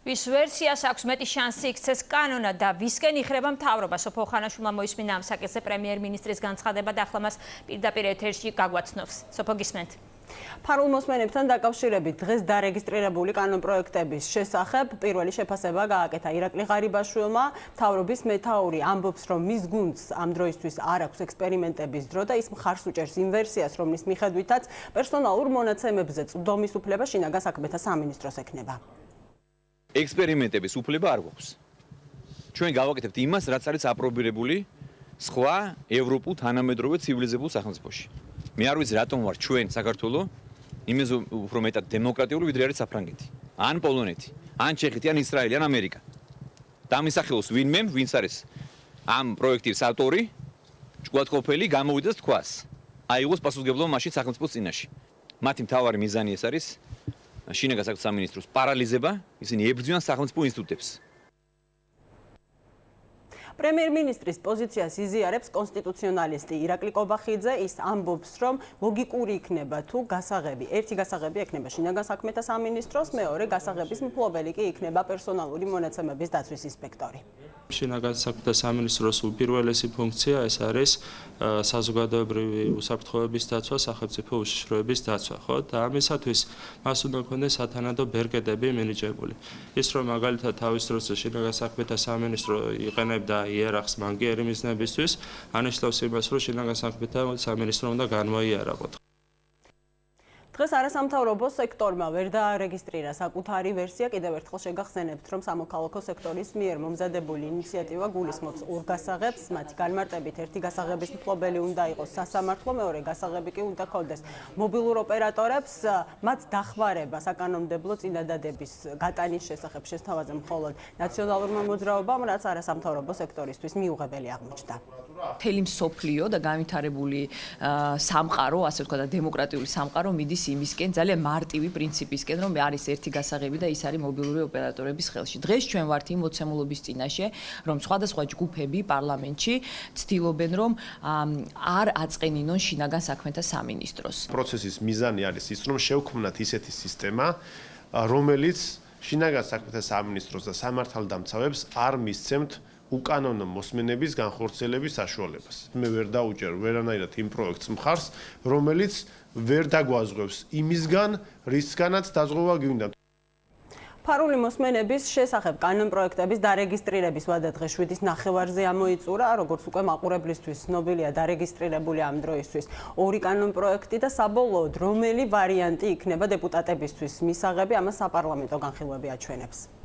ვის ვერსიას აქვს მეტი შანსი იქცეს კანონა და ვისკენ იხრება მთავრობა? სოფო ხანაშვილმა მოისმინა ამ საკითხზე პრემიერ-მინისტრის განცხადება და ახლა მას პირდაპირ ეთერში გაგვაცნობს. სოფო, გისმენთ. ფარულ მოსმენებთან დაკავშირებით დღეს დარეგისტრირებული კანონპროექტების შესახებ პირველი შეფასება გააკეთა ირაკლი ღარიბაშვილმა. მთავრობის მეთაური ამბობს, რომ მის გუნდს ამ დროისთვის არ აქვს ექსპერიმენტების დრო და ის მხარს უჭერს იმ ვერსიას, რომლის მიხედვითაც პერსონალურ მონაცემებზე წვდომის უფლება შინაგან საქმეთა სამინისტროს ექნება. ექსპერიმენტების უფლება არ გვაქვს. ჩვენ გავაკეთებთ იმას, რაც არის აპრობირებული სხვა ევროპულ თანამედროვე ცივილიზებულ სახელმწიფოში. მე არ ვიცი რატომ ვარ ჩვენ საქართველოს იმაზე უფრო მეტად დემოკრატიული ვიდრე არის საფრანგეთი, ან პოლონეთი, ან ჩეხეთი, ან ისრაელი, ან ამერიკა. დამისახელოს ვინმე, ვინც არის ამ პროექტის ავტორი, ჭკუატყოფელი გამოვიდეს თქვას. აიღოს პასუხისმგებლობა მაშინ სახელმწიფოს წინაშე. მათი მთავარი მიზანი ეს არის შინაგან საქმეთა სამინისტროს პარალიზება, ისინი ებრძვიან სახელმწიფო ინსტიტუტებს. პრემიერ-მინისტრის პოზიციას იზიარებს კონსტიტუციონალისტი ირაკლი კობახიძე. ის ამბობს, რომ ლოგიკური იქნება თუ გასაღები. ერთი გასაღები ექნება შინაგან საქმეთა სამინისტროს, მეორე გასაღების მფლობელი კი იქნება პერსონალური მონაცემების დაცვის ინსპექტორი. შინაგან საქმეთა სამინისტროს უპირველესი ფუნქცია ეს არის საზოგადოებრივი უსაფრთხოების დაცვა, სახელმწიფო უშიშროების დაცვა, ხო? და ამისათვის მას უნდა ქონდეს სათანადო ბერკეტები მინიჭებული. ის რომ მაგალითად თავის დროს შინაგან საქმეთა სამინისტრო იყენებდა იერარქს მანგიერი მიზნებისთვის, ანიშნავს იმას, რომ შინაგან საქმეთა სამინისტრო უნდა განვაიარაღოთ. დღეს არასამთავრობო სექტორმა ვერ დაარეგისტრირა საკუთარი ვერსია. კიდევ ერთხელ შეგახსენებთ, რომ სამოქალაქო სექტორის მიერ მომზადებული ინიციატივა გულისხმობს ორ გასაღებს. მათი განმარტებით ერთი გასაღების მფლობელი უნდა იყოს სასამართლო, მეორე გასაღები კი უნდა ჰქონდეს მობილურ ოპერატორებს. მათ დახმარება საკანონმდებლო წინადადების გატანის შესახებ შესთავაზე მხოლოდ ნაციონალურმა მოძრაობამ, რაც არასამთავრობო სექტორისთვის მიუღებელი აღმოჩნდა. მთელი მსოფლიო და განვითარებული სამყარო, ასე ვთქვათ, და დემოკრატიული სამყარო მიდის იმისკენ, ძალიან მარტივი პრინციპისკენ, რომ არის ერთი გასაღები და ის არის მობილური ოპერატორების ხელში. დღეს ჩვენ ვართ იმ მოცემულობის წინაშე, რომ სხვადასხვა ჯგუფები პარლამენტში ცდილობენ, რომ არ აწყენინონ შინაგან საქმეთა სამინისტროს. პროცესის მიზანი არის ის, რომ შევქმნათ ისეთი სისტემა, რომელიც შინაგან საქმეთა სამინისტროს და სამართალდამცავებს არ მისცემთ უკანონო მოსმენების განხორციელების საშუალებას. მე ვერ დაუჭერ ვერანაირად იმ პროექტს მხარს, რომელიც ვერ დაგვაზღვევს იმისგან, რისგანაც დაზღვევა გვინდა. ფარული მოსმენების შესახებ კანონპროექტების დარეგისტრირების ვადა დღეს 7:30-ზე ამოიწურა. როგორც უკვე მაყურებლისთვის ცნობილია, დარეგისტრირებული ამ დროისთვის ორი კანონპროექტი და საბოლოოდ რომელი ვარიანტი იქნება დეპუტატებისთვის მისაღები, ამას საპარლამენტო განხილვები აჩვენებს.